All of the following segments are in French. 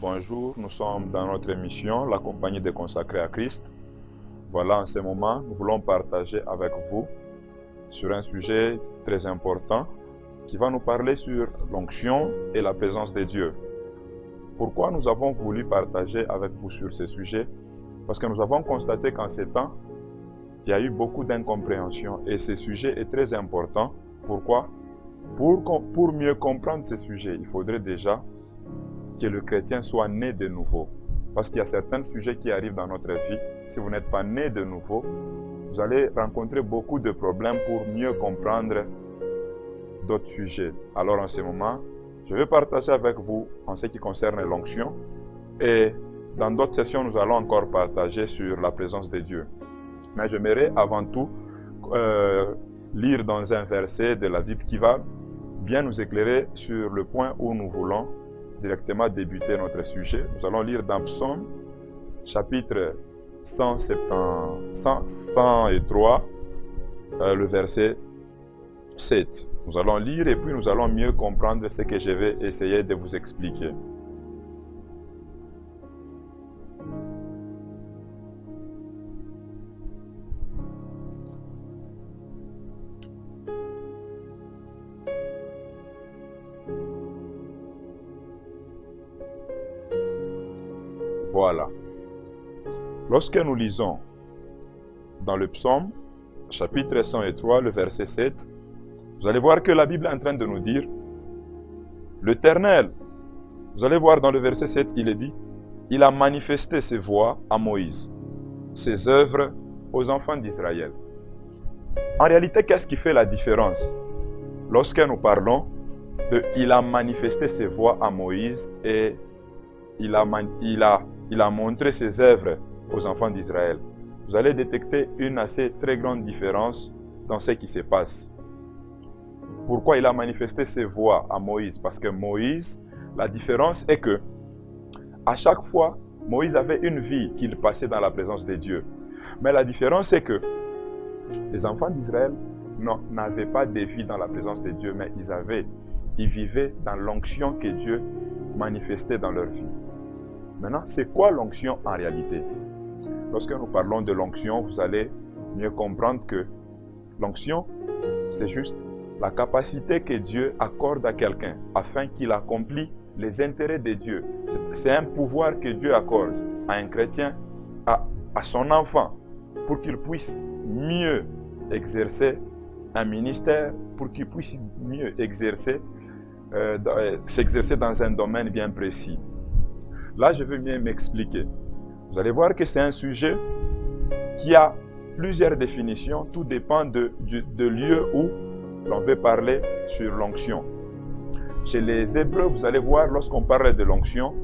Bonjour, nous sommes dans notre émission, la compagnie des consacrés à Christ. Voilà, en ce moment, nous voulons partager avec vous sur un sujet très important qui va nous parler sur l'onction et la présence de Dieu. Pourquoi nous avons voulu partager avec vous sur ce sujet? Parce que nous avons constaté qu'en ces temps, il y a eu beaucoup d'incompréhension et ce sujet est très important. Pourquoi? Pour mieux comprendre ce sujet, il faudrait déjà que le chrétien soit né de nouveau. Parce qu'il y a certains sujets qui arrivent dans notre vie. Si vous n'êtes pas né de nouveau, vous allez rencontrer beaucoup de problèmes pour mieux comprendre d'autres sujets. Alors en ce moment, je vais partager avec vous en ce qui concerne l'onction. Et dans d'autres sessions, nous allons encore partager sur la présence de Dieu. Mais j'aimerais avant tout lire dans un verset de la Bible qui va bien nous éclairer sur le point où nous voulons directement débuter notre sujet. Nous allons lire dans Psaume, chapitre 103, le verset 7. Nous allons lire et puis nous allons mieux comprendre ce que je vais essayer de vous expliquer. Voilà. Lorsque nous lisons dans le psaume, chapitre 103, le verset 7, vous allez voir que la Bible est en train de nous dire l'Éternel. Vous allez voir dans le verset 7, il est dit, il a manifesté ses voies à Moïse, ses œuvres aux enfants d'Israël. En réalité, qu'est-ce qui fait la différence? Lorsque nous parlons de il a manifesté ses voies à Moïse et il a montré ses œuvres aux enfants d'Israël, vous allez détecter une assez très grande différence dans ce qui se passe. Pourquoi il a manifesté ses voies à Moïse? Parce que Moïse, la différence est que à chaque fois, Moïse avait une vie qu'il passait dans la présence de Dieu. Mais la différence est que les enfants d'Israël n'avaient pas de vie dans la présence de Dieu, mais ils vivaient dans l'onction que Dieu manifestait dans leur vie. Maintenant, c'est quoi l'onction en réalité? Lorsque nous parlons de l'onction, vous allez mieux comprendre que l'onction, c'est juste la capacité que Dieu accorde à quelqu'un afin qu'il accomplisse les intérêts de Dieu. C'est un pouvoir que Dieu accorde à un chrétien, à son enfant, pour qu'il puisse mieux exercer un ministère, pour qu'il puisse mieux s'exercer dans un domaine bien précis. Là, je veux bien m'expliquer. Vous allez voir que c'est un sujet qui a plusieurs définitions. Tout dépend de lieu où l'on veut parler sur l'onction. Chez les Hébreux, vous allez voir, lorsqu'on parle de l'onction,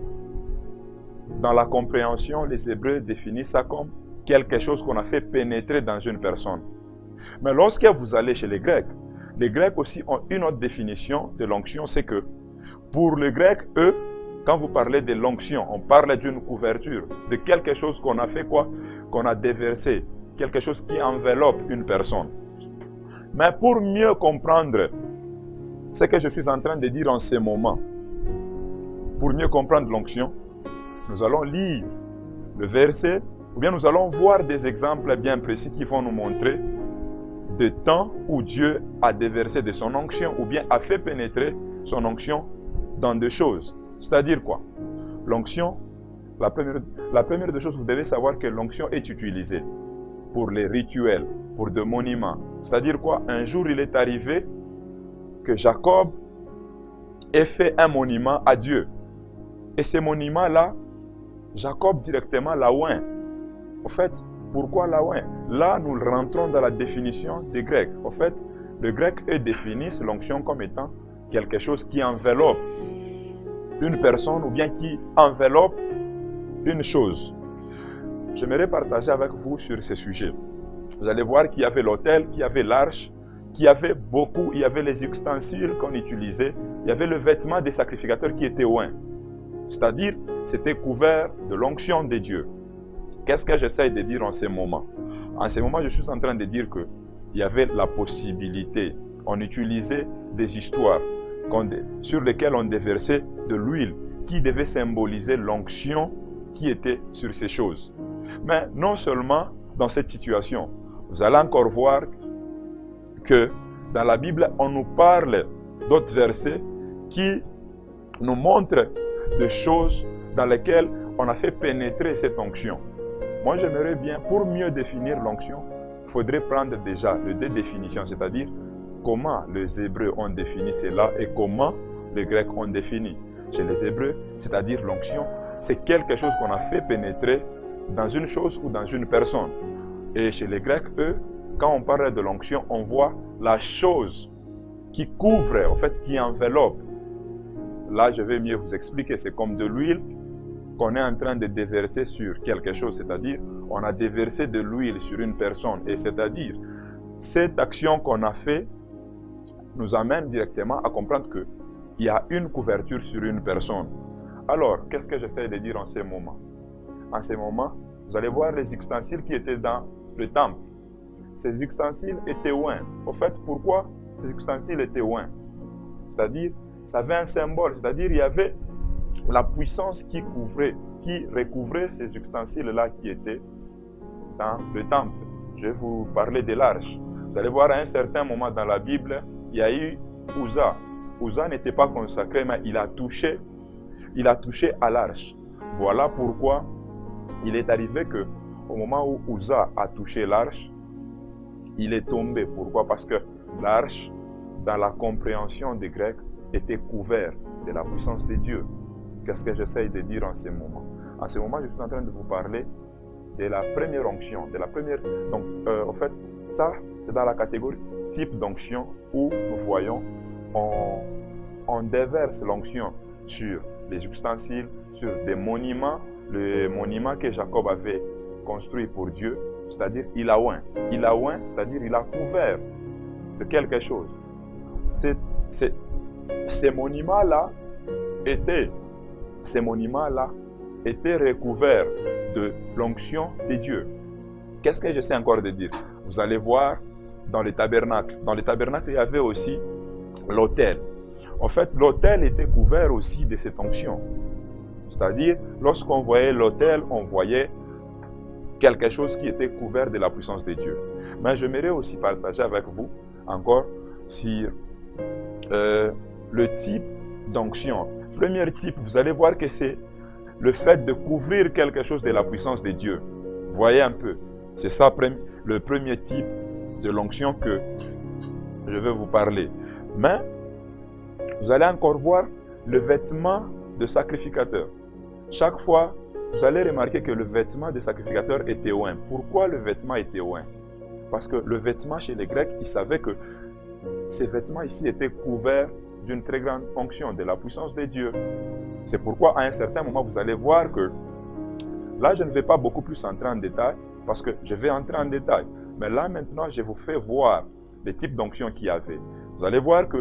dans la compréhension, les Hébreux définissent ça comme quelque chose qu'on a fait pénétrer dans une personne. Mais lorsque vous allez chez les Grecs aussi ont une autre définition de l'onction, c'est que pour les Grecs, eux, quand vous parlez de l'onction, on parle d'une couverture, de quelque chose qu'on a fait quoi? Qu'on a déversé, quelque chose qui enveloppe une personne. Mais pour mieux comprendre ce que je suis en train de dire en ce moment, pour mieux comprendre l'onction, nous allons lire le verset, ou bien nous allons voir des exemples bien précis qui vont nous montrer des temps où Dieu a déversé de son onction, ou bien a fait pénétrer son onction dans des choses. C'est-à-dire quoi? L'onction, la première des choses, vous devez savoir que l'onction est utilisée pour les rituels, pour des monuments. C'est-à-dire quoi? Un jour, il est arrivé que Jacob ait fait un monument à Dieu. Et ce monument-là, Jacob directement l'a oint. En fait, pourquoi l'a oint? Là, nous rentrons dans la définition des Grecs. En fait, les Grecs, eux, définissent l'onction comme étant quelque chose qui enveloppe une personne ou bien qui enveloppe une chose. J'aimerais partager avec vous sur ce sujet. Vous allez voir qu'il y avait l'autel, qu'il y avait l'arche, qu'il y avait il y avait les ustensiles qu'on utilisait, il y avait le vêtement des sacrificateurs qui était oint. C'est-à-dire, c'était couvert de l'onction de Dieu. Qu'est-ce que j'essaie de dire en ce moment? En ce moment, je suis en train de dire qu'il y avait la possibilité, on utilisait des histoires sur lesquelles on déversait de l'huile qui devait symboliser l'onction qui était sur ces choses. Mais non seulement dans cette situation, vous allez encore voir que dans la Bible, on nous parle d'autres versets qui nous montrent des choses dans lesquelles on a fait pénétrer cette onction. Moi, j'aimerais bien, pour mieux définir l'onction, il faudrait prendre déjà les deux définitions, c'est-à-dire comment les Hébreux ont défini cela et comment les Grecs ont défini. Chez les Hébreux, c'est-à-dire l'onction, c'est quelque chose qu'on a fait pénétrer dans une chose ou dans une personne. Et chez les Grecs, eux, quand on parle de l'onction, on voit la chose qui couvre, en fait, qui enveloppe. Là, je vais mieux vous expliquer. C'est comme de l'huile qu'on est en train de déverser sur quelque chose, c'est-à-dire on a déversé de l'huile sur une personne. Et c'est-à-dire, cette action qu'on a fait nous amène directement à comprendre qu'il y a une couverture sur une personne. Alors, qu'est-ce que j'essaie de dire en ces moments? En ces moments, vous allez voir les ustensiles qui étaient dans le temple. Ces ustensiles étaient oints. Au fait, pourquoi ces ustensiles étaient oints? C'est-à-dire, ça avait un symbole, c'est-à-dire il y avait la puissance qui recouvrait ces ustensiles-là qui étaient dans le temple. Je vais vous parler de l'arche. Vous allez voir à un certain moment dans la Bible, il y a eu Uza. Uza n'était pas consacré, mais il a touché à l'arche. Voilà pourquoi il est arrivé que au moment où Uza a touché l'arche, il est tombé. Pourquoi? Parce que l'arche, dans la compréhension des Grecs, était couverte de la puissance de Dieu. Qu'est-ce que j'essaye de dire en ce moment? En ce moment, je suis en train de vous parler de la première onction, de la première. Donc, en fait, ça, c'est dans la catégorie type d'onction où nous voyons, on déverse l'onction sur les ustensiles, sur des monuments, le monument que Jacob avait construit pour Dieu, c'est-à-dire il a oint. Il a oint, c'est-à-dire il a couvert de quelque chose. Ces monuments-là étaient recouverts de l'onction de Dieu. Qu'est-ce que j'essaie encore de dire? Vous allez voir dans le tabernacle. Dans le tabernacle, il y avait aussi l'autel. En fait, l'autel était couvert aussi de cette onction. C'est-à-dire, lorsqu'on voyait l'autel, on voyait quelque chose qui était couvert de la puissance de Dieu. Mais j'aimerais aussi partager avec vous encore sur le type d'onction. Premier type, vous allez voir que c'est le fait de couvrir quelque chose de la puissance de Dieu. Voyez un peu, c'est ça le premier type de l'onction que je vais vous parler. Mais vous allez encore voir le vêtement de sacrificateur. Chaque fois, vous allez remarquer que le vêtement de sacrificateur était oint. Pourquoi le vêtement était oint? Parce que le vêtement chez les Grecs, ils savaient que ces vêtements ici étaient couverts d'une très grande onction, de la puissance de Dieu. C'est pourquoi à un certain moment, vous allez voir que, là je ne vais pas beaucoup plus entrer en détail, parce que je vais entrer en détail. Mais là maintenant, je vous fais voir les types d'onction qu'il y avait. Vous allez voir que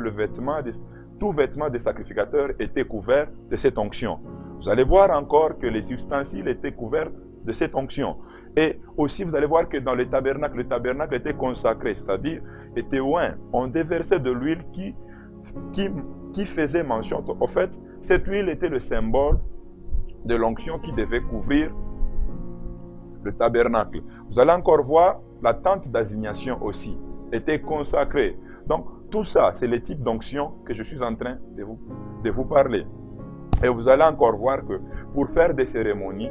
tout vêtement des sacrificateurs était couvert de cette onction. Vous allez voir encore que les ustensiles étaient couverts de cette onction. Et aussi, vous allez voir que dans le tabernacle était consacré, c'est-à-dire était oint. On déversait de l'huile qui faisait mention. En fait, cette huile était le symbole de l'onction qui devait couvrir le tabernacle. Vous allez encore voir la tente d'assignation aussi était consacrée. Donc, tout ça, c'est les types d'onction que je suis en train de vous parler. Et vous allez encore voir que pour faire des cérémonies,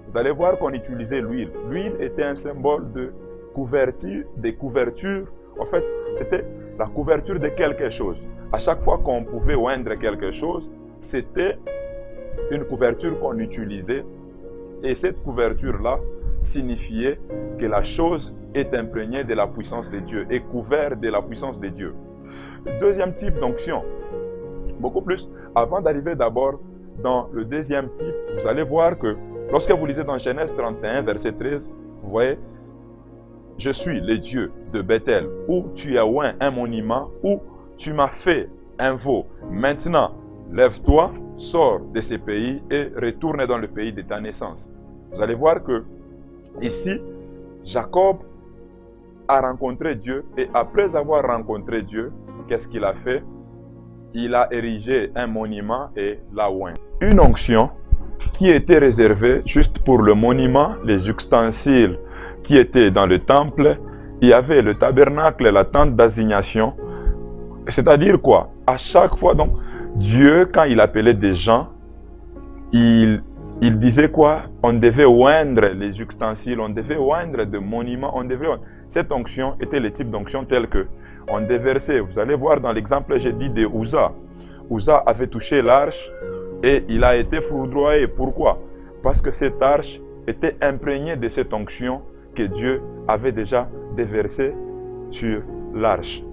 vous allez voir qu'on utilisait l'huile. L'huile était un symbole de couverture. En fait, c'était la couverture de quelque chose. À chaque fois qu'on pouvait oindre quelque chose, c'était une couverture qu'on utilisait. Et cette couverture-là signifiait que la chose est imprégnée de la puissance de Dieu, est couverte de la puissance de Dieu. Deuxième type d'onction, beaucoup plus. Avant d'arriver d'abord dans le deuxième type, vous allez voir que lorsque vous lisez dans Genèse 31, verset 13, vous voyez, je suis le Dieu de Bethel, où tu as oint un monument, où tu m'as fait un veau. Maintenant, lève-toi, sors de ce pays et retourne dans le pays de ta naissance. Vous allez voir que ici, Jacob a rencontré Dieu et après avoir rencontré Dieu, qu'est-ce qu'il a fait? Il a érigé un monument et l'a oint. une onction qui était réservée juste pour le monument, les ustensiles qui étaient dans le temple. Il y avait le tabernacle, la tente d'assignation. C'est-à-dire quoi? À chaque fois, donc, Dieu, quand il appelait des gens, il disait quoi? On devait oindre les ustensiles, on devait oindre des monuments, on devait oindre. Cette onction était le type d'onction tel que on déversait. Vous allez voir dans l'exemple, j'ai dit de Uza. Uza avait touché l'arche et il a été foudroyé. Pourquoi? Parce que cette arche était imprégnée de cette onction que Dieu avait déjà déversée sur l'arche.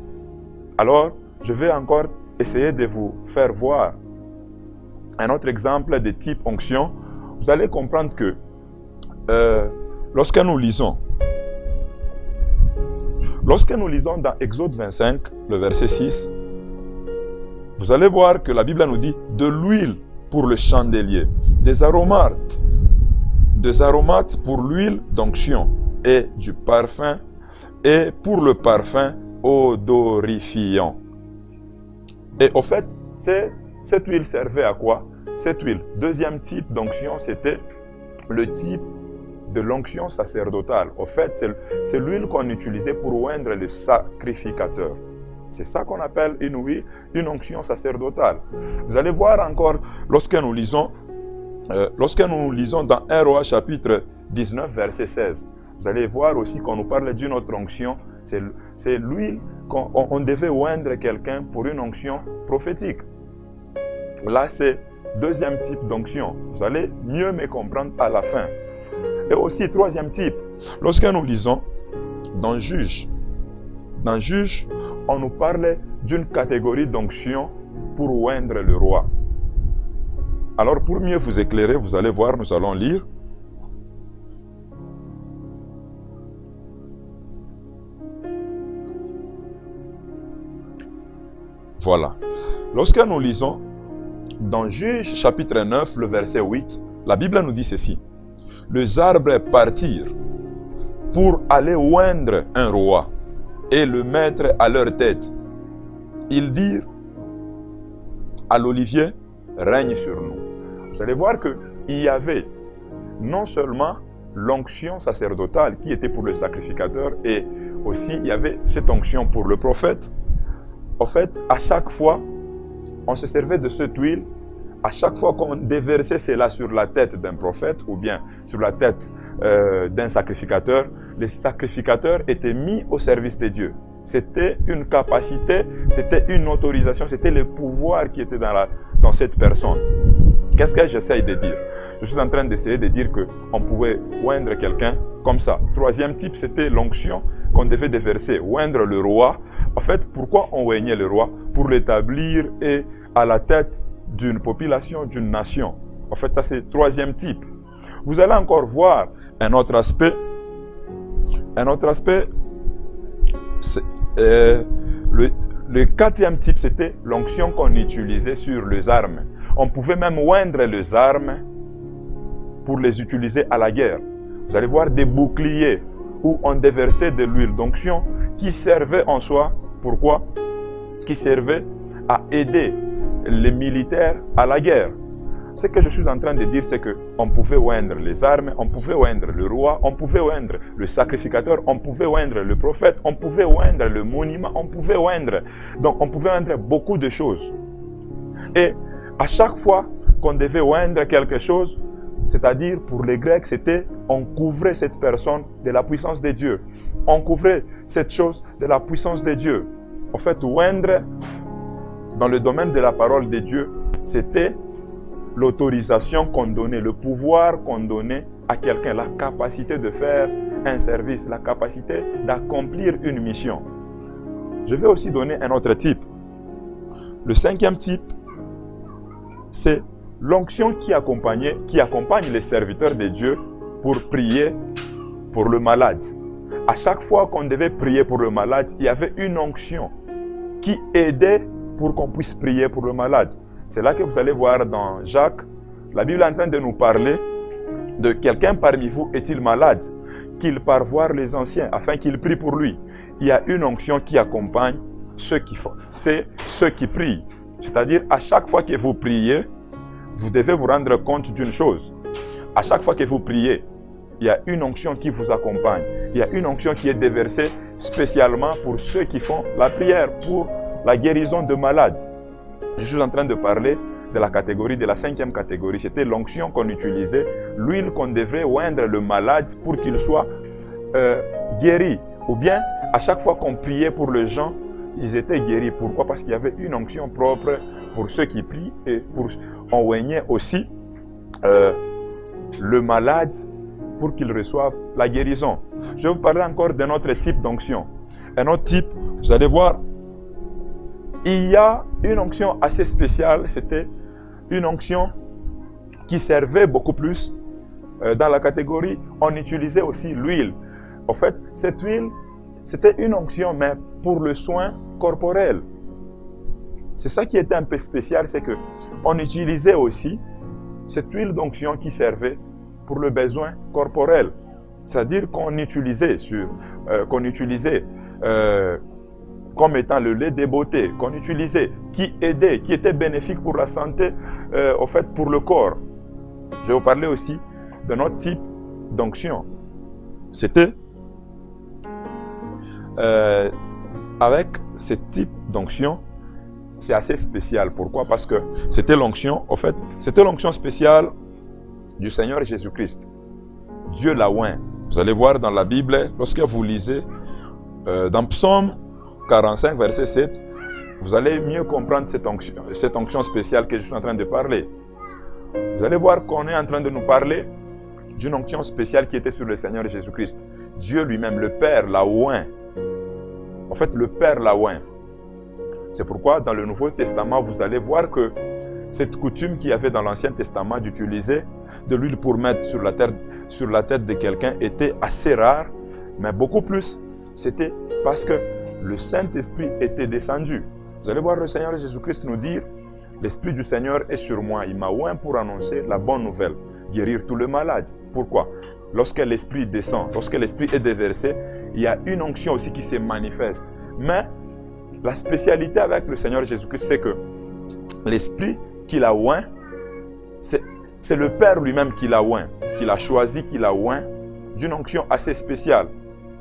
Alors, je vais encore essayer de vous faire voir un autre exemple de type onction. Vous allez comprendre que lorsque nous lisons dans Exode 25, le verset 6, vous allez voir que la Bible nous dit de l'huile pour le chandelier, des aromates pour l'huile d'onction et du parfum, et pour le parfum odorifiant. Et au fait, cette huile servait à quoi? Cette huile, deuxième type d'onction, c'était le type de l'onction sacerdotale. Au fait, c'est l'huile qu'on utilisait pour oindre le sacrificateur. C'est ça qu'on appelle une huile, une onction sacerdotale. Vous allez voir encore, lorsque nous lisons dans 1 Roi chapitre 19, verset 16, vous allez voir aussi qu'on nous parle d'une autre onction. C'est l'huile qu'on devait oindre quelqu'un pour une onction prophétique. Là, c'est deuxième type d'onction. Vous allez mieux me comprendre à la fin. Et aussi, troisième type, lorsque nous lisons dans Juge, on nous parle d'une catégorie d'onction pour oindre le roi. Alors, pour mieux vous éclairer, vous allez voir, nous allons lire. Voilà. Lorsque nous lisons dans Juge chapitre 9, le verset 8, la Bible nous dit ceci. Les arbres partirent pour aller oindre un roi et le mettre à leur tête. Ils dirent à l'olivier, règne sur nous. Vous allez voir qu'il y avait non seulement l'onction sacerdotale qui était pour le sacrificateur, et aussi il y avait cette onction pour le prophète. En fait, à chaque fois, on se servait de cette huile. À chaque fois qu'on déversait cela sur la tête d'un prophète ou bien sur la tête d'un sacrificateur, les sacrificateurs étaient mis au service de Dieu. C'était une capacité, c'était une autorisation, c'était le pouvoir qui était dans cette personne. Qu'est-ce que j'essaye de dire? Je suis en train d'essayer de dire qu'on pouvait oindre quelqu'un comme ça. Troisième type, c'était l'onction qu'on devait déverser, oindre le roi. En fait, pourquoi on oignait le roi? Pour l'établir et à la tête d'une population, d'une nation. En fait, ça c'est le troisième type. Vous allez encore voir un autre aspect. Le quatrième type, c'était l'onction qu'on utilisait sur les armes. On pouvait même oindre les armes pour les utiliser à la guerre. Vous allez voir des boucliers où on déversait de l'huile d'onction qui servait en soi, pourquoi? Qui servait à aider les militaires à la guerre. Ce que je suis en train de dire, c'est qu'on pouvait oindre les armes, on pouvait oindre le roi, on pouvait oindre le sacrificateur, on pouvait oindre le prophète, on pouvait oindre le monument, on pouvait oindre. Donc on pouvait oindre beaucoup de choses. Et à chaque fois qu'on devait oindre quelque chose, c'est-à-dire pour les Grecs, c'était on couvrait cette personne de la puissance de Dieu. On couvrait cette chose de la puissance de Dieu. En fait, oindre dans le domaine de la parole de Dieu, c'était l'autorisation qu'on donnait, le pouvoir qu'on donnait à quelqu'un, la capacité de faire un service, la capacité d'accomplir une mission. Je vais aussi donner un autre type. Le cinquième type, c'est l'onction qui accompagne les serviteurs de Dieu pour prier pour le malade. À chaque fois qu'on devait prier pour le malade, il y avait une onction qui aidait pour qu'on puisse prier pour le malade. C'est là que vous allez voir dans Jacques, la Bible est en train de nous parler de quelqu'un parmi vous est-il malade, qu'il part voir les anciens afin qu'ils prient pour lui. Il y a une onction qui accompagne ceux qui font, c'est ceux qui prient. C'est-à-dire à chaque fois que vous priez, vous devez vous rendre compte d'une chose. À chaque fois que vous priez, il y a une onction qui vous accompagne. Il y a une onction qui est déversée spécialement pour ceux qui font la prière, pour la guérison de malades. Je suis en train de parler de la catégorie, de la 5e catégorie. C'était l'onction qu'on utilisait, l'huile qu'on devrait oindre le malade pour qu'il soit guéri. Ou bien, à chaque fois qu'on priait pour les gens, ils étaient guéris. Pourquoi? Parce qu'il y avait une onction propre pour ceux qui prient et on oignait aussi le malade pour qu'il reçoive la guérison. Je vais vous parler encore d'un autre type d'onction. Un autre type, vous allez voir, il y a une onction assez spéciale, c'était une onction qui servait beaucoup plus dans la catégorie, on utilisait aussi l'huile. En fait, cette huile, c'était une onction, mais pour le soin corporel. C'est ça qui était un peu spécial, c'est qu'on utilisait aussi cette huile d'onction qui servait pour le besoin corporel. C'est-à-dire qu'on utilisait, comme étant le lait des beautés, qu'on utilisait, qui aidait, qui était bénéfique pour la santé, en fait, pour le corps. Je vais vous parler aussi d'un autre type d'onction. C'était avec ce type d'onction, c'est assez spécial. Pourquoi? Parce que c'était l'onction, en fait, c'était l'onction spéciale du Seigneur Jésus-Christ. Dieu l'a oint. Vous allez voir dans la Bible, lorsque vous lisez dans Psaume 45, verset 7, vous allez mieux comprendre cette onction spéciale que je suis en train de parler. Vous allez voir qu'on est en train de nous parler d'une onction spéciale qui était sur le Seigneur Jésus-Christ. Dieu lui-même, le Père, l'a oint. En fait, le Père l'a oint. C'est pourquoi dans le Nouveau Testament, vous allez voir que cette coutume qu'il y avait dans l'Ancien Testament d'utiliser de l'huile pour mettre sur la tête de quelqu'un était assez rare, mais beaucoup plus, c'était parce que le Saint-Esprit était descendu. Vous allez voir le Seigneur Jésus-Christ nous dire, l'Esprit du Seigneur est sur moi, il m'a oint pour annoncer la bonne nouvelle, guérir tous les malades. Pourquoi? Lorsque l'Esprit descend, lorsque l'Esprit est déversé, il y a une onction aussi qui se manifeste. Mais la spécialité avec le Seigneur Jésus-Christ, c'est que l'Esprit qu'il a oint, c'est le Père lui-même qui l'a oint, qui l'a choisi, qui l'a oint, d'une onction assez spéciale.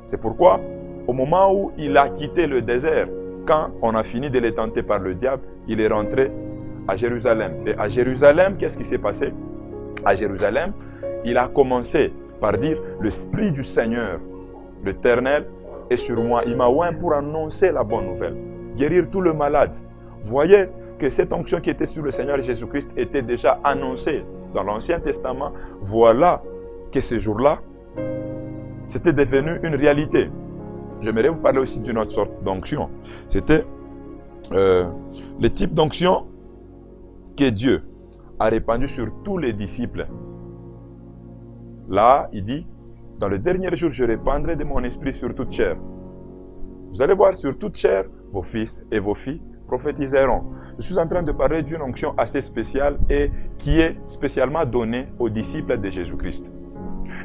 C'est pourquoi, au moment où il a quitté le désert, quand on a fini de le tenter par le diable, il est rentré à Jérusalem. Et à Jérusalem, qu'est-ce qui s'est passé? À Jérusalem, il a commencé par dire, l'Esprit du Seigneur, l'Éternel, est sur moi. Il m'a oint pour annoncer la bonne nouvelle, guérir tous les malades. Vous voyez que cette onction qui était sur le Seigneur Jésus-Christ était déjà annoncée dans l'Ancien Testament. Voilà que ce jour-là, c'était devenu une réalité. J'aimerais vous parler aussi d'une autre sorte d'onction. C'était le type d'onction que Dieu a répandu sur tous les disciples. Là, il dit, dans le dernier jour, je répandrai de mon esprit sur toute chair. Vous allez voir, sur toute chair, vos fils et vos filles prophétiseront. Je suis en train de parler d'une onction assez spéciale et qui est spécialement donnée aux disciples de Jésus-Christ.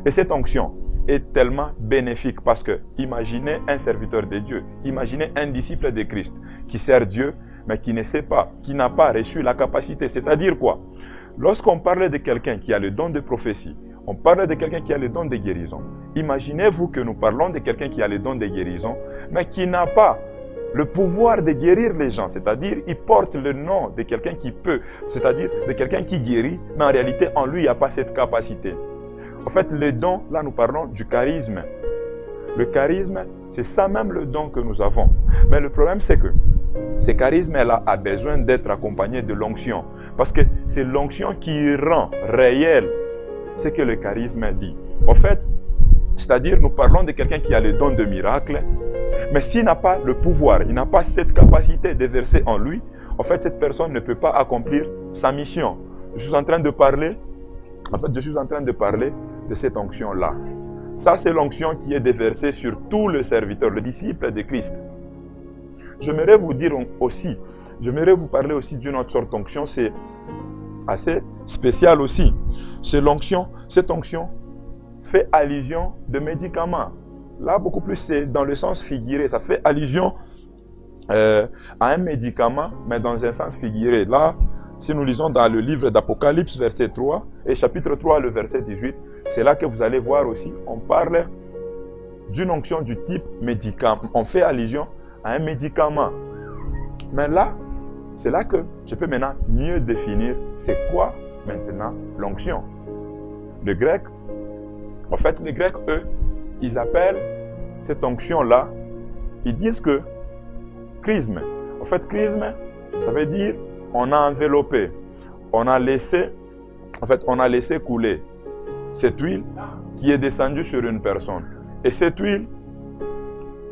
Et cette onction est tellement bénéfique parce que imaginez un serviteur de Dieu, imaginez un disciple de Christ qui sert Dieu mais qui ne sait pas, qui n'a pas reçu la capacité. C'est-à-dire quoi? Lorsqu'on parle de quelqu'un qui a le don de prophétie, on parle de quelqu'un qui a le don de guérison. Imaginez-vous que nous parlons de quelqu'un qui a le don de guérison mais qui n'a pas le pouvoir de guérir les gens, c'est-à-dire il porte le nom de quelqu'un qui peut, c'est-à-dire de quelqu'un qui guérit, mais en réalité en lui il n'y a pas cette capacité. En fait, le don, là nous parlons du charisme. Le charisme, c'est ça même le don que nous avons. Mais le problème c'est que ce charisme-là a besoin d'être accompagné de l'onction. Parce que c'est l'onction qui rend réel ce que le charisme dit. En fait, c'est-à-dire nous parlons de quelqu'un qui a le don de miracle, mais s'il n'a pas le pouvoir, il n'a pas cette capacité de verser en lui, en fait cette personne ne peut pas accomplir sa mission. Je suis en train de parler de cette onction-là. Ça, c'est l'onction qui est déversée sur tous les serviteurs, les disciples de Christ. J'aimerais vous parler aussi d'une autre sorte d'onction, c'est assez spécial aussi. C'est l'onction, cette onction fait allusion de médicaments. Là, beaucoup plus, c'est dans le sens figuré. Ça fait allusion à un médicament, mais dans un sens figuré. Là, Si nous lisons dans le livre d'Apocalypse, verset 3, et chapitre 3, le verset 18, c'est là que vous allez voir aussi, on parle d'une onction du type médicament. On fait allusion à un médicament. Mais là, c'est là que je peux maintenant mieux définir c'est quoi maintenant l'onction. Le grec, en fait, les Grecs, eux, ils appellent cette onction-là, ils disent que chrisme. En fait, chrisme, ça veut dire on a enveloppé, on a laissé couler cette huile qui est descendue sur une personne. Et cette huile,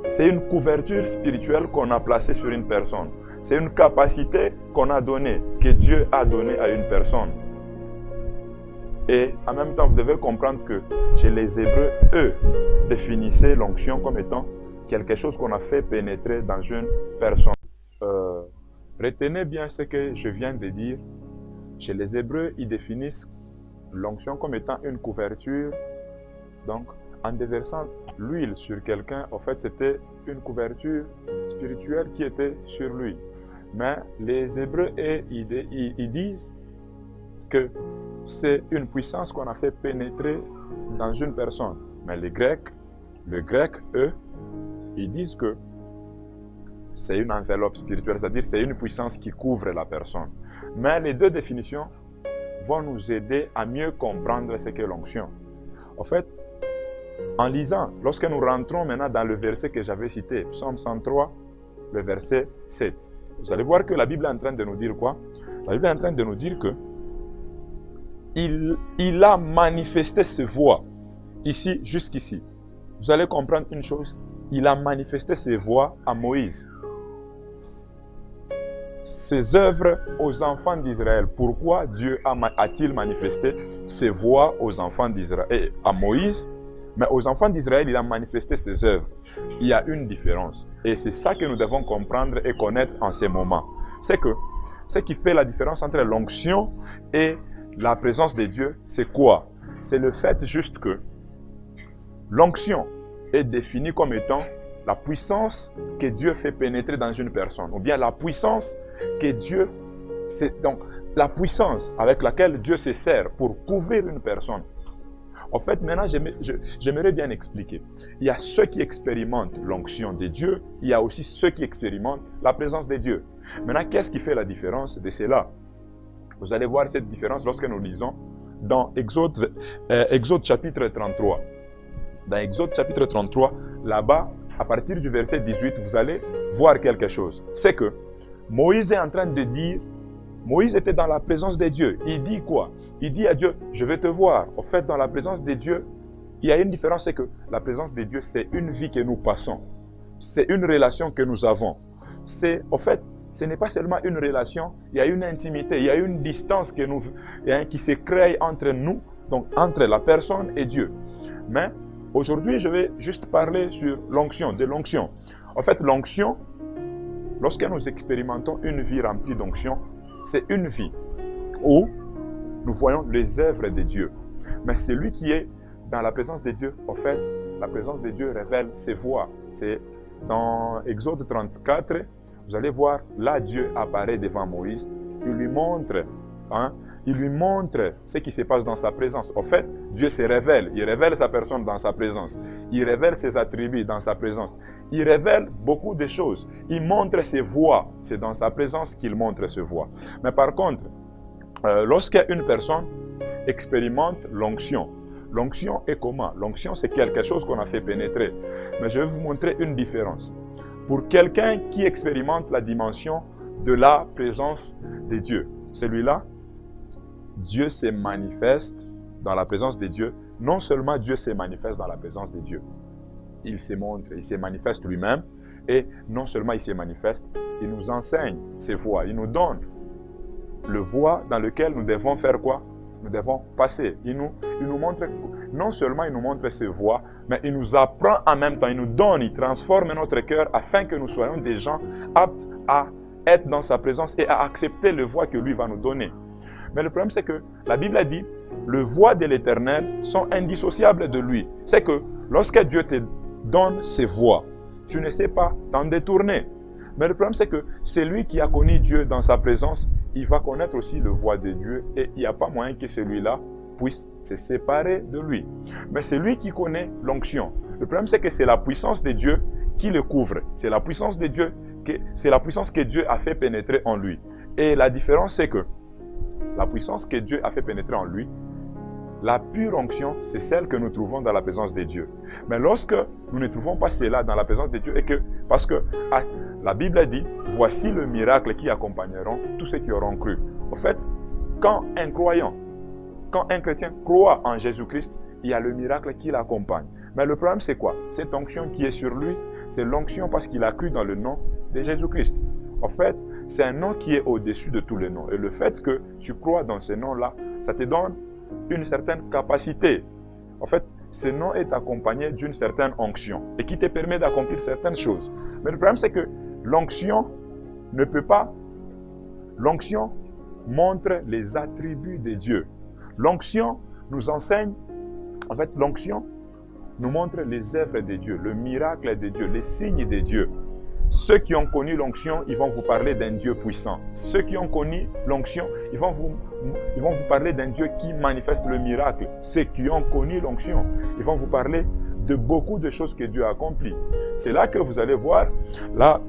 c'est une couverture spirituelle qu'on a placée sur une personne. C'est une capacité qu'on a donnée, que Dieu a donnée à une personne. Et en même temps, vous devez comprendre que chez les Hébreux, eux, définissaient l'onction comme étant quelque chose qu'on a fait pénétrer dans une personne. Retenez bien ce que je viens de dire. Chez les Hébreux, ils définissent l'onction comme étant une couverture. Donc, en déversant l'huile sur quelqu'un, en fait, c'était une couverture spirituelle qui était sur lui. Mais les Hébreux, ils disent que c'est une puissance qu'on a fait pénétrer dans une personne. Mais les Grecs, eux, ils disent que c'est une enveloppe spirituelle, c'est-à-dire c'est une puissance qui couvre la personne. Mais les deux définitions vont nous aider à mieux comprendre ce qu'est l'onction. En fait, en lisant, lorsque nous rentrons maintenant dans le verset que j'avais cité, Psaume 103, le verset 7, vous allez voir que la Bible est en train de nous dire quoi? La Bible est en train de nous dire que il a manifesté ses voies, ici, jusqu'ici. Vous allez comprendre une chose, il a manifesté ses voies à Moïse. Ses œuvres aux enfants d'Israël. Pourquoi Dieu a-t-il manifesté ses voies aux enfants d'Israël et à Moïse? Mais aux enfants d'Israël, il a manifesté ses œuvres. Il y a une différence. Et c'est ça que nous devons comprendre et connaître en ces moments. C'est que ce qui fait la différence entre l'onction et la présence de Dieu, c'est quoi? C'est le fait juste que l'onction est définie comme étant la puissance que Dieu fait pénétrer dans une personne. Ou bien la puissance que Dieu... C'est donc la puissance avec laquelle Dieu se sert pour couvrir une personne. En fait, maintenant, j'aimerais bien expliquer. Il y a ceux qui expérimentent l'onction de Dieu, il y a aussi ceux qui expérimentent la présence de Dieu. Maintenant, qu'est-ce qui fait la différence de cela? Vous allez voir cette différence lorsque nous lisons dans Exode chapitre 33. Dans Exode chapitre 33, là-bas, à partir du verset 18, vous allez voir quelque chose. C'est que Moïse est en train de dire, Moïse était dans la présence de Dieu. Il dit quoi? Il dit à Dieu, je vais te voir. En fait, dans la présence de Dieu, il y a une différence, c'est que la présence de Dieu, c'est une vie que nous passons. C'est une relation que nous avons. En fait, ce n'est pas seulement une relation, il y a une intimité, il y a une distance qui se crée entre nous, donc entre la personne et Dieu. Mais aujourd'hui, je vais juste parler sur l'onction, de l'onction. En fait, l'onction, lorsque nous expérimentons une vie remplie d'onction, c'est une vie où nous voyons les œuvres de Dieu. Mais celui qui est dans la présence de Dieu, en fait, la présence de Dieu révèle ses voies. C'est dans Exode 34, vous allez voir, là Dieu apparaît devant Moïse, il lui montre ce qui se passe dans sa présence. En fait, Dieu se révèle, il révèle sa personne dans sa présence, il révèle ses attributs dans sa présence, il révèle beaucoup de choses, il montre ses voies, c'est dans sa présence qu'il montre ses voies. Mais par contre, lorsqu'une personne expérimente l'onction, l'onction est comment? L'onction, c'est quelque chose qu'on a fait pénétrer. Mais je vais vous montrer une différence. Pour quelqu'un qui expérimente la dimension de la présence de Dieu, celui-là, Dieu se manifeste dans la présence de Dieu. Non seulement Dieu se manifeste dans la présence de Dieu, il se montre, il se manifeste lui-même. Et non seulement il se manifeste, il nous enseigne ses voies, il nous donne le voie dans lequel nous devons faire quoi? Nous devons passer. Il nous montre, non seulement il nous montre ses voies, mais il nous apprend en même temps, il nous donne, il transforme notre cœur afin que nous soyons des gens aptes à être dans sa présence et à accepter le voie que lui va nous donner. Mais le problème c'est que la Bible a dit, les voies de l'Éternel sont indissociables de lui. C'est que lorsque Dieu te donne ses voies, tu ne sais pas t'en détourner. Mais le problème c'est que celui qui a connu Dieu dans sa présence, il va connaître aussi le voie de Dieu et il n'y a pas moyen que celui-là puisse se séparer de lui. Mais c'est lui qui connaît l'onction. Le problème, c'est que c'est la puissance de Dieu qui le couvre. C'est la puissance de Dieu, c'est la puissance que Dieu a fait pénétrer en lui. Et la différence, c'est que la puissance que Dieu a fait pénétrer en lui, la pure onction, c'est celle que nous trouvons dans la présence de Dieu. Mais lorsque nous ne trouvons pas cela dans la présence de Dieu, parce que la Bible dit, voici le miracle qui accompagneront tous ceux qui auront cru. En fait, quand un croyant, quand un chrétien croit en Jésus-Christ, il y a le miracle qui l'accompagne. Mais le problème, c'est quoi? Cette onction qui est sur lui, c'est l'onction parce qu'il a cru dans le nom de Jésus-Christ. En fait, c'est un nom qui est au-dessus de tous les noms. Et le fait que tu crois dans ce nom-là, ça te donne une certaine capacité. En fait, ce nom est accompagné d'une certaine onction et qui te permet d'accomplir certaines choses. Mais le problème, c'est que l'onction ne peut pas... L'onction montre les attributs de Dieu. L'onction nous enseigne, en fait, l'onction nous montre les œuvres de Dieu, le miracle de Dieu, les signes de Dieu. Ceux qui ont connu l'onction, ils vont vous parler d'un Dieu puissant. Ceux qui ont connu l'onction, ils vont vous parler d'un Dieu qui manifeste le miracle. Ceux qui ont connu l'onction, ils vont vous parler de beaucoup de choses que Dieu a accomplies. C'est là que vous allez voir, là,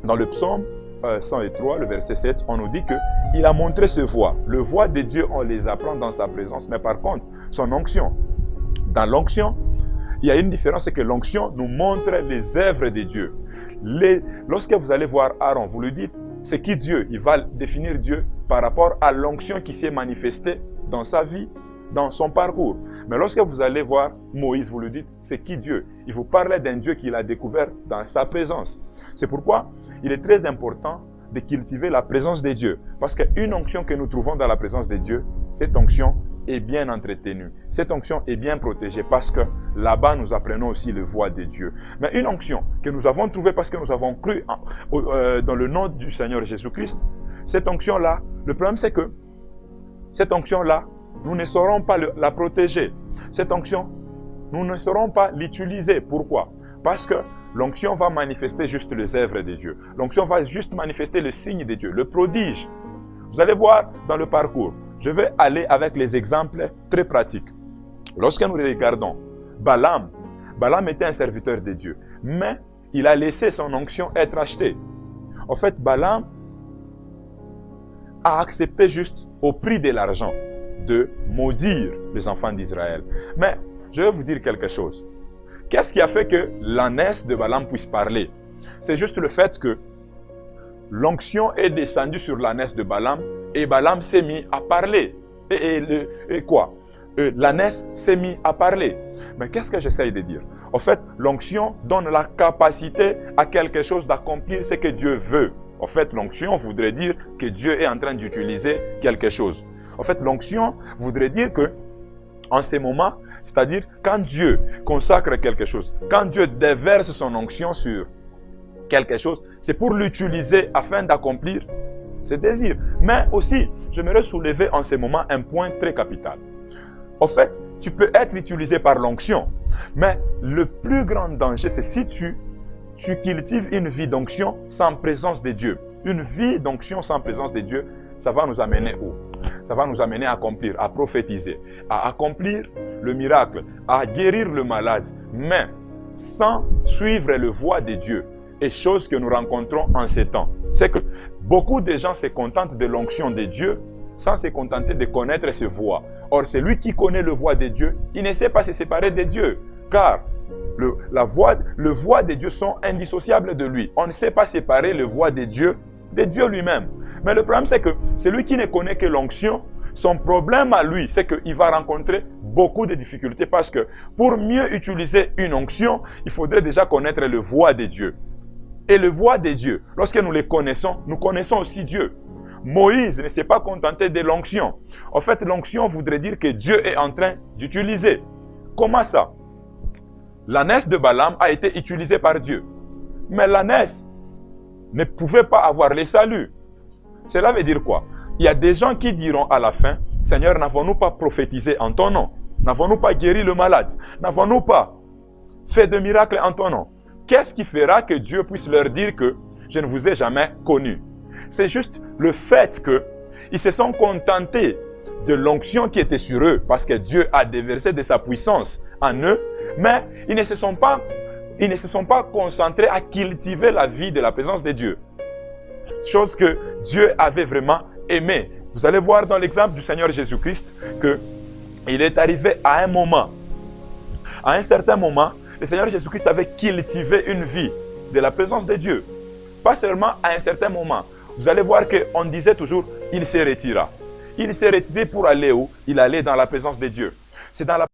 dans le psaume 103, le verset 7, on nous dit qu'il a montré ce voie. Le voie de Dieu, on les apprend dans sa présence, mais par contre, son onction. Dans l'onction, il y a une différence, c'est que l'onction nous montre les œuvres de Dieu. Lorsque vous allez voir Aaron, vous lui dites, c'est qui Dieu? Il va définir Dieu par rapport à l'onction qui s'est manifestée dans sa vie, dans son parcours. Mais lorsque vous allez voir Moïse, vous lui dites, c'est qui Dieu? Il vous parle d'un Dieu qu'il a découvert dans sa présence. C'est pourquoi il est très important de cultiver la présence de Dieu. Parce qu'une onction que nous trouvons dans la présence de Dieu, cette onction est bien entretenue. Cette onction est bien protégée parce que là-bas, nous apprenons aussi le voie de Dieu. Mais une onction que nous avons trouvée parce que nous avons cru dans le nom du Seigneur Jésus-Christ, cette onction-là, le problème c'est que cette onction-là, nous ne saurons pas la protéger. Cette onction, nous ne saurons pas l'utiliser. Pourquoi? Parce que l'onction va manifester juste les œuvres de Dieu. L'onction va juste manifester le signe de Dieu, le prodige. Vous allez voir dans le parcours. Je vais aller avec les exemples très pratiques. Lorsque nous regardons Balaam était un serviteur de Dieu, mais il a laissé son onction être achetée. En fait, Balaam a accepté juste au prix de l'argent de maudire les enfants d'Israël. Mais je vais vous dire quelque chose. Qu'est-ce qui a fait que l'ânesse de Balaam puisse parler? C'est juste le fait que l'onction est descendue sur l'ânesse de Balaam et Balaam s'est mis à parler. Et quoi? L'ânesse s'est mis à parler. Mais qu'est-ce que j'essaye de dire? En fait, l'onction donne la capacité à quelque chose d'accomplir ce que Dieu veut. En fait, l'onction voudrait dire que Dieu est en train d'utiliser quelque chose. En fait, l'onction voudrait dire que, en ces moments, c'est-à-dire quand Dieu consacre quelque chose, quand Dieu déverse son onction sur quelque chose, c'est pour l'utiliser afin d'accomplir ses désirs. Mais aussi, j'aimerais soulever en ces moments un point très capital. En fait, tu peux être utilisé par l'onction, mais le plus grand danger, c'est si tu cultives une vie d'onction sans présence de Dieu. Une vie d'onction sans présence de Dieu, ça va nous amener où? Ça va nous amener à accomplir, à prophétiser, à accomplir le miracle, à guérir le malade, mais sans suivre le voie de Dieu. Et chose que nous rencontrons en ces temps, c'est que beaucoup de gens se contentent de l'onction de Dieu sans se contenter de connaître ses voies. Or, celui qui connaît le voie de Dieu, il ne sait pas se séparer de Dieu, car le voie de Dieu sont indissociables de lui. On ne sait pas séparer le voie de Dieu lui-même. Mais le problème, c'est que celui qui ne connaît que l'onction, son problème à lui, c'est qu'il va rencontrer beaucoup de difficultés parce que pour mieux utiliser une onction, il faudrait déjà connaître le voie de Dieu. Et le voie de Dieu, lorsque nous les connaissons, nous connaissons aussi Dieu. Moïse ne s'est pas contenté de l'onction. En fait, l'onction voudrait dire que Dieu est en train d'utiliser. Comment ça? L'ânesse de Balaam a été utilisée par Dieu. Mais l'ânesse ne pouvait pas avoir le salut. Cela veut dire quoi? Il y a des gens qui diront à la fin, Seigneur, n'avons-nous pas prophétisé en ton nom? N'avons-nous pas guéri le malade? N'avons-nous pas fait de miracles en ton nom? Qu'est-ce qui fera que Dieu puisse leur dire que je ne vous ai jamais connu? C'est juste le fait que Ils se sont contentés de l'onction qui était sur eux, parce que Dieu a déversé de sa puissance en eux, mais ils ne se sont pas concentrés à cultiver la vie de la présence de Dieu. Chose que Dieu avait vraiment aimée. Vous allez voir dans l'exemple du Seigneur Jésus-Christ qu'il est arrivé à un certain moment, le Seigneur Jésus-Christ avait cultivé une vie de la présence de Dieu. Pas seulement à un certain moment. Vous allez voir qu'on disait toujours, il se retira. Il s'est retiré pour aller où? Il allait dans la présence de Dieu. C'est dans la